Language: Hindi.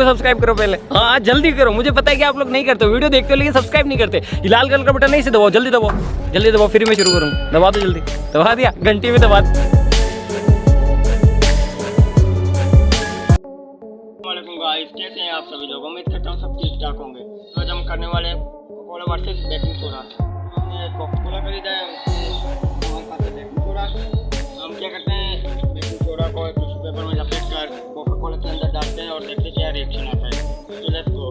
सब्सक्राइब करो पहले। हाँ जल्दी करो, मुझे पता है कि आप लोग नहीं करते, वीडियो देखते हो लेकिन सब्सक्राइब नहीं करते। ये लाल कलर का बटन नहीं से दबाओ, जल्दी दबाओ, जल्दी दबाओ, फिर मैं शुरू करूँ। दबा दो जल्दी, दबा दिया, घंटी में दबा। गाइस कैसे हैं आप सभी लोग, उम्मीद करता हूँ सब ठीक ठाक होंगे। तो आज हम करने वाले हैं कोका वर्सेस बेकिंग सोडा। हमने कोका कोला खरीदा है, हमारे पास है बेकिंग सोडा। हम क्या करते हैं, बेकिंग सोडा को टिश्यू पेपर में लपेट कर कोका कोला के अंदर डालते हैं और देखते हैं क्या रिएक्शन आता है। तो लेट्स गो।